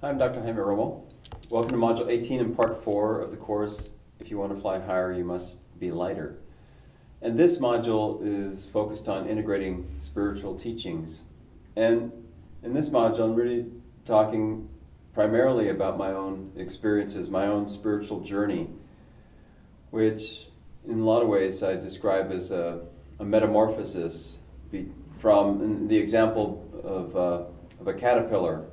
Hi, I'm Dr. Jaime Module. Welcome to Module 18 and Part 4 of the course, If You Want to Fly Higher, You Must Be Lighter. And this module is focused on integrating spiritual teachings. And in this module, I'm really talking primarily about my own experiences, my own spiritual journey, which in a lot of ways I describe as a metamorphosis from the example of a caterpillar,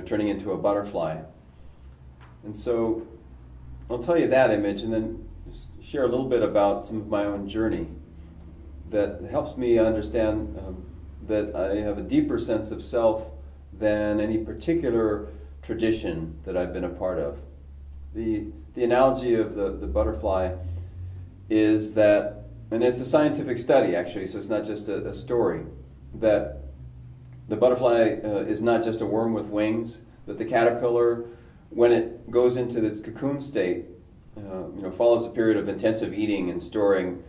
turning into a butterfly. And so I'll tell you that image and then share a little bit about some of my own journey that helps me understand that I have a deeper sense of self than any particular tradition that I've been a part of. The analogy of the butterfly is that, and it's a scientific study actually, so it's not just a story, that the butterfly is not just a worm with wings, that the caterpillar, when it goes into its cocoon state, follows a period of intensive eating and storing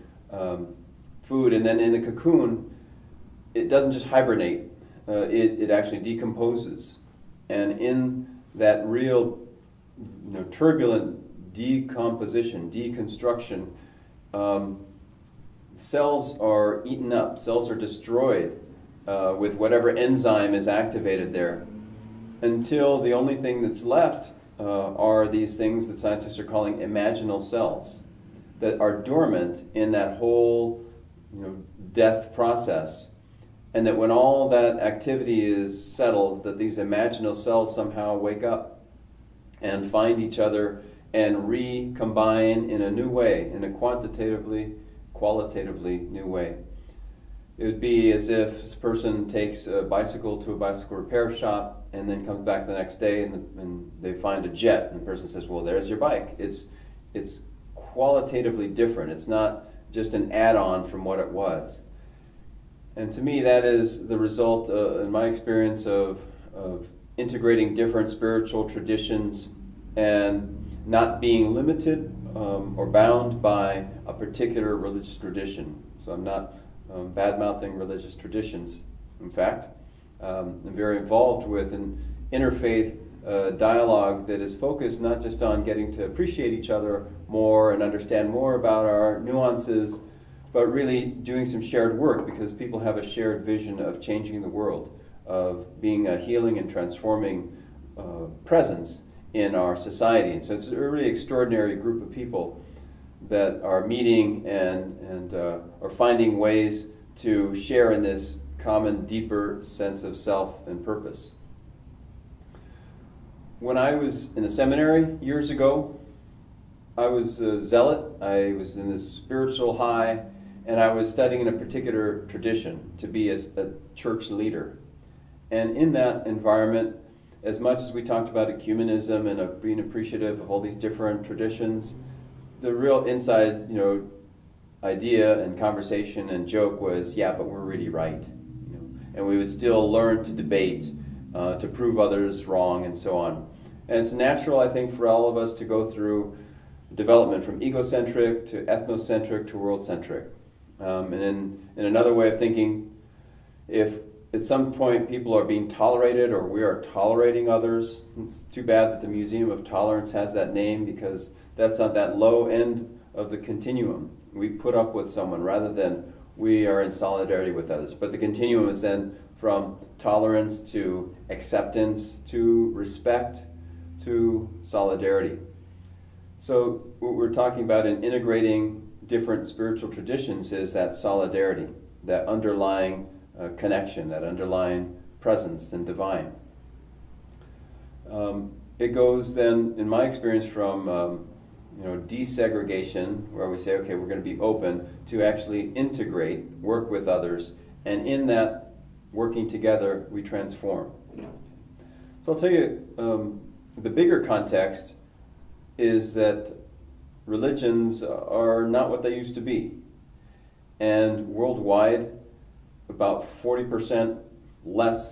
food, and then in the cocoon, it doesn't just hibernate, it actually decomposes. And in that real turbulent decomposition, deconstruction, cells are eaten up, cells are destroyed with whatever enzyme is activated there, until the only thing that's left are these things that scientists are calling imaginal cells that are dormant in that whole death process. And that when all that activity is settled, that these imaginal cells somehow wake up and find each other and recombine in a new way, in a qualitatively new way. It would be as if this person takes a bicycle to a bicycle repair shop and then comes back the next day and they find a jet, and the person says, well, there's your bike. It's qualitatively different. It's not just an add-on from what it was. And to me, that is the result, in my experience, of integrating different spiritual traditions and not being limited or bound by a particular religious tradition. So I'm not bad-mouthing religious traditions. In fact, I'm very involved with an interfaith dialogue that is focused not just on getting to appreciate each other more and understand more about our nuances, but really doing some shared work, because people have a shared vision of changing the world, of being a healing and transforming presence in our society. And so it's a really extraordinary group of people that are meeting and are finding ways to share in this common, deeper sense of self and purpose. When I was in the seminary years ago, I was a zealot. I was in this spiritual high, and I was studying in a particular tradition to be a church leader. And in that environment, as much as we talked about ecumenism and being appreciative of all these different traditions, the real inside, idea and conversation and joke was, yeah, but we're really right. And we would still learn to debate, to prove others wrong, and so on. And it's natural, I think, for all of us to go through development from egocentric to ethnocentric to world-centric. And in another way of thinking, if at some point people are being tolerated or we are tolerating others, it's too bad that the Museum of Tolerance has that name, because that's not that low end of the continuum. We put up with someone rather than we are in solidarity with others. But the continuum is then from tolerance to acceptance to respect to solidarity. So what we're talking about in integrating different spiritual traditions is that solidarity, that underlying connection, that underlying presence and divine. It goes then, in my experience, from desegregation, where we say, okay, we're going to be open, to actually integrate, work with others, and in that working together, we transform. So I'll tell you, the bigger context is that religions are not what they used to be. And worldwide, about 40%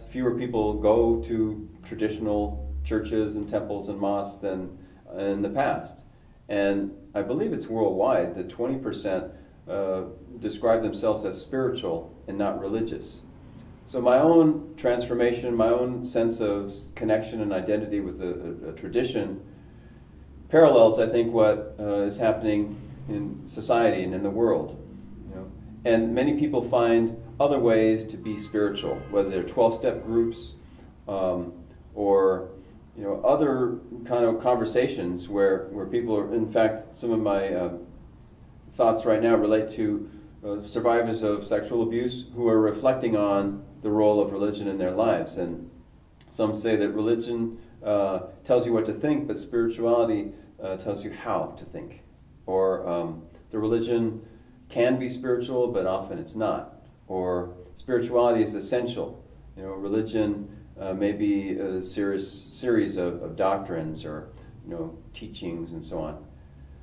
fewer people go to traditional churches and temples and mosques than in the past. And I believe it's worldwide that 20% describe themselves as spiritual and not religious. So my own transformation, my own sense of connection and identity with a tradition parallels, I think, what is happening in society and in the world. You know? And many people find other ways to be spiritual, whether they're 12-step groups or other kind of conversations where people are, in fact, some of my thoughts right now relate to survivors of sexual abuse who are reflecting on the role of religion in their lives. And some say that religion tells you what to think, but spirituality tells you how to think. Or the religion can be spiritual, but often it's not. Or spirituality is essential. Religion may be a series of doctrines or teachings and so on.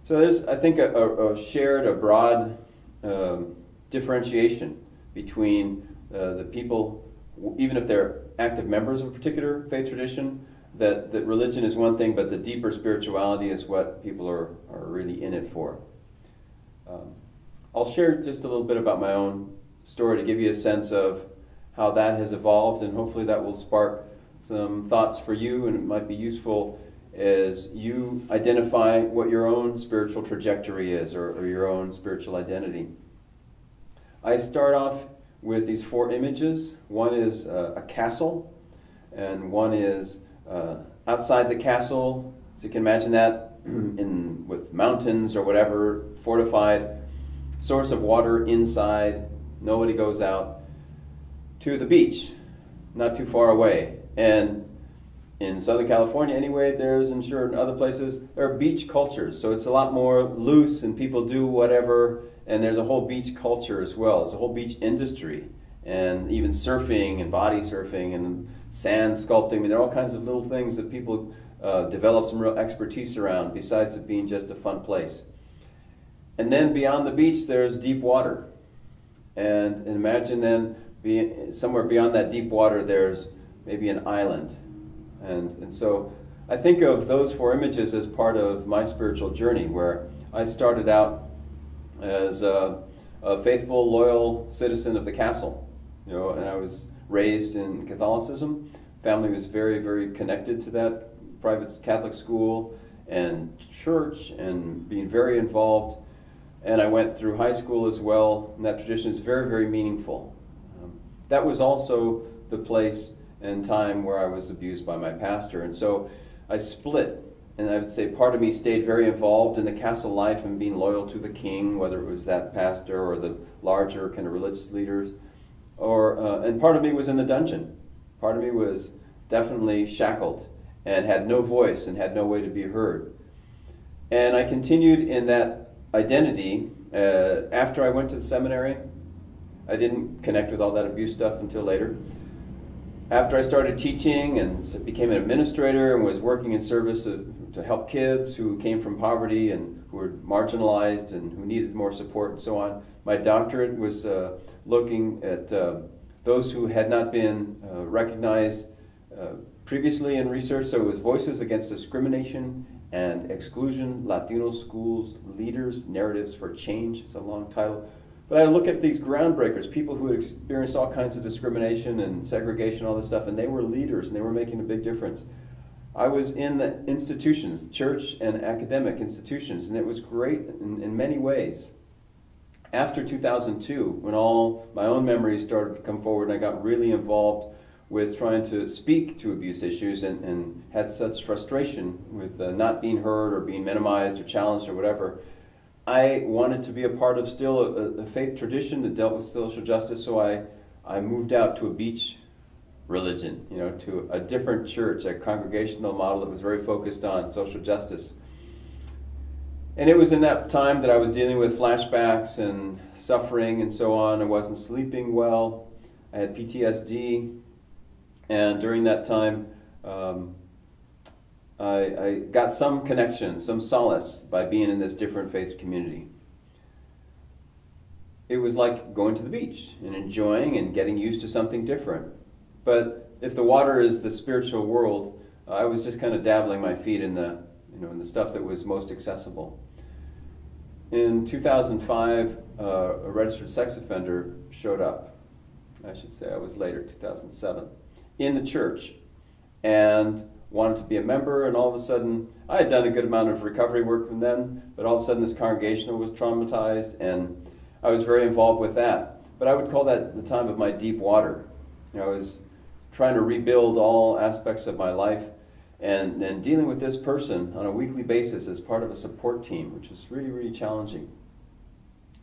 So there's, I think, a broad differentiation between the people, even if they're active members of a particular faith tradition, that religion is one thing, but the deeper spirituality is what people are really in it for. I'll share just a little bit about my own story to give you a sense of how that has evolved, and hopefully that will spark some thoughts for you, and it might be useful as you identify what your own spiritual trajectory is, or your own spiritual identity. I start off with these 4 images. One is a castle, and one is outside the castle, so you can imagine that with mountains or whatever, fortified, source of water inside, nobody goes out, to the beach, not too far away. And in Southern California anyway, there's, I'm sure in other places, there are beach cultures, so it's a lot more loose and people do whatever, and there's a whole beach culture as well. There's a whole beach industry, and even surfing and body surfing and sand sculpting. I mean, there are all kinds of little things that people develop some real expertise around, besides it being just a fun place. And then beyond the beach, there's deep water. And imagine then, somewhere beyond that deep water, there's maybe an island. And so I think of those 4 images as part of my spiritual journey, where I started out as a faithful, loyal citizen of the castle, and I was raised in Catholicism. Family was very, very connected to that private Catholic school and church, and being very involved. And I went through high school as well, and that tradition is very, very meaningful. That was also the place and time where I was abused by my pastor, and so I split. And I would say part of me stayed very involved in the castle life and being loyal to the king, whether it was that pastor or the larger kind of religious leaders, and part of me was in the dungeon. Part of me was definitely shackled and had no voice and had no way to be heard. And I continued in that identity after I went to the seminary. I didn't connect with all that abuse stuff until later. After I started teaching and became an administrator and was working in service to help kids who came from poverty and who were marginalized and who needed more support and so on, my doctorate was looking at those who had not been recognized previously in research. So it was Voices Against Discrimination and Exclusion, Latino Schools Leaders, Narratives for Change. It's a long title. But I look at these groundbreakers, people who had experienced all kinds of discrimination and segregation, all this stuff, and they were leaders and they were making a big difference. I was in the institutions, church and academic institutions, and it was great in many ways. After 2002, when all my own memories started to come forward, and I got really involved with trying to speak to abuse issues and had such frustration with not being heard or being minimized or challenged or whatever, I wanted to be a part of still a faith tradition that dealt with social justice, so I moved out to a beach religion, to a different church, a congregational model that was very focused on social justice. And it was in that time that I was dealing with flashbacks and suffering and so on. I wasn't sleeping well. I had PTSD. And during that time, I got some connection, some solace by being in this different faith community. It was like going to the beach and enjoying and getting used to something different. But if the water is the spiritual world, I was just kind of dabbling my feet in the stuff that was most accessible. In 2005, a registered sex offender showed up. I should say I was later, 2007, in the church, and wanted to be a member, and all of a sudden, I had done a good amount of recovery work from then, but all of a sudden this congregation was traumatized, and I was very involved with that. But I would call that the time of my deep water. You know, I was trying to rebuild all aspects of my life, and dealing with this person on a weekly basis as part of a support team, which was really, really challenging.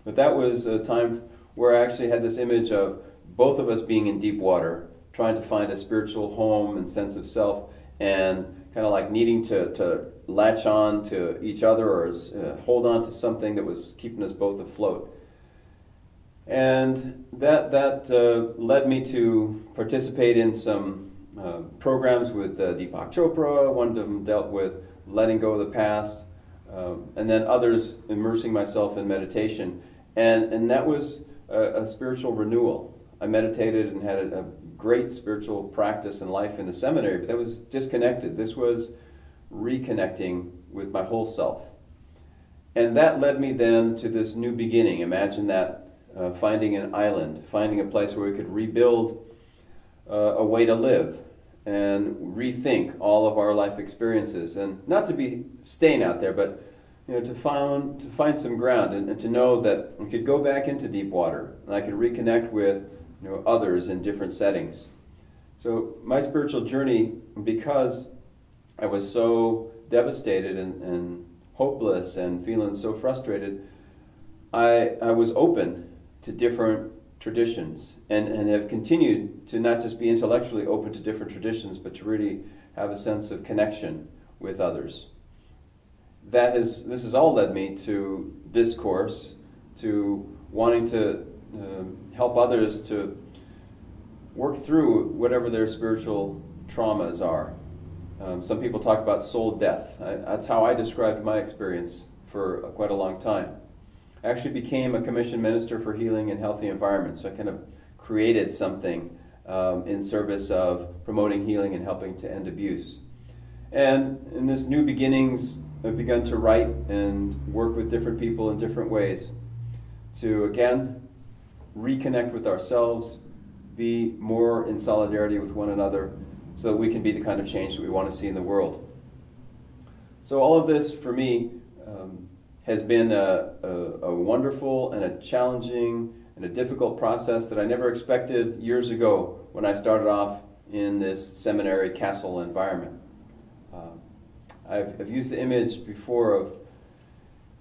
But that was a time where I actually had this image of both of us being in deep water, trying to find a spiritual home and sense of self, and kind of like needing to latch on to each other or hold on to something that was keeping us both afloat. And that led me to participate in some programs with Deepak Chopra. One of them dealt with letting go of the past, and then others immersing myself in meditation. And that was a spiritual renewal. I meditated and had a great spiritual practice and life in the seminary, but that was disconnected. This was reconnecting with my whole self. And that led me then to this new beginning. Imagine that, finding an island, finding a place where we could rebuild a way to live and rethink all of our life experiences. And not to be staying out there, but to find some ground and to know that we could go back into deep water and I could reconnect with others in different settings. So my spiritual journey, because I was so devastated and hopeless and feeling so frustrated, I was open to different traditions and have continued to not just be intellectually open to different traditions, but to really have a sense of connection with others. This has all led me to this course, to wanting to help others to work through whatever their spiritual traumas are. Some people talk about soul death. That's how I described my experience for quite a long time. I actually became a commissioned minister for healing and healthy environments, so I kind of created something in service of promoting healing and helping to end abuse. And in this new beginnings, I've begun to write and work with different people in different ways to, again, reconnect with ourselves, be more in solidarity with one another so that we can be the kind of change that we want to see in the world. So all of this, for me, has been a wonderful and a challenging and a difficult process that I never expected years ago when I started off in this seminary castle environment. I've used the image before of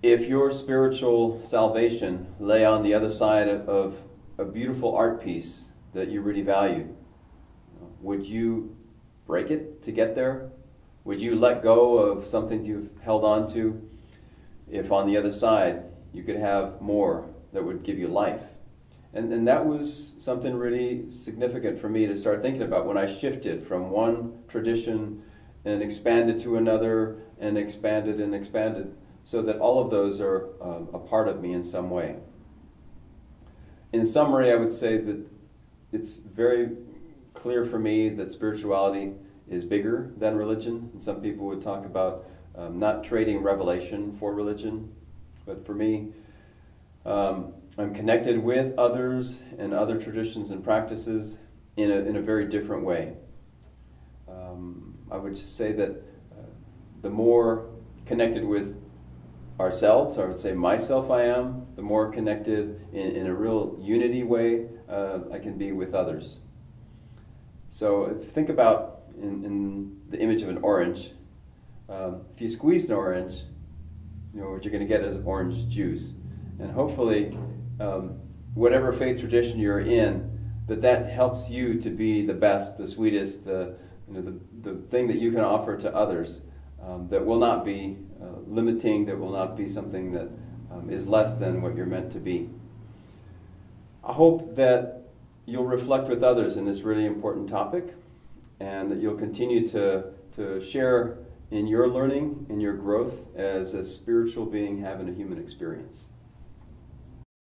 if your spiritual salvation lay on the other side of a beautiful art piece that you really value, would you break it to get there? Would you let go of something you've held on to if on the other side you could have more that would give you life? And that was something really significant for me to start thinking about when I shifted from one tradition and expanded to another and expanded, so that all of those are a part of me in some way. In summary, I would say that it's very clear for me that spirituality is bigger than religion. And some people would talk about not trading revelation for religion. But for me, I'm connected with others and other traditions and practices in a very different way. I would just say that the more connected with ourselves, or I would say myself I am, the more connected in a real unity way I can be with others. So think about in the image of an orange. If you squeeze an orange, what you're going to get is orange juice. And hopefully, whatever faith tradition you're in, that helps you to be the best, the sweetest, the thing that you can offer to others that will not be limiting, that will not be something that is less than what you're meant to be. I hope that you'll reflect with others in this really important topic, and that you'll continue to share in your learning, in your growth as a spiritual being having a human experience.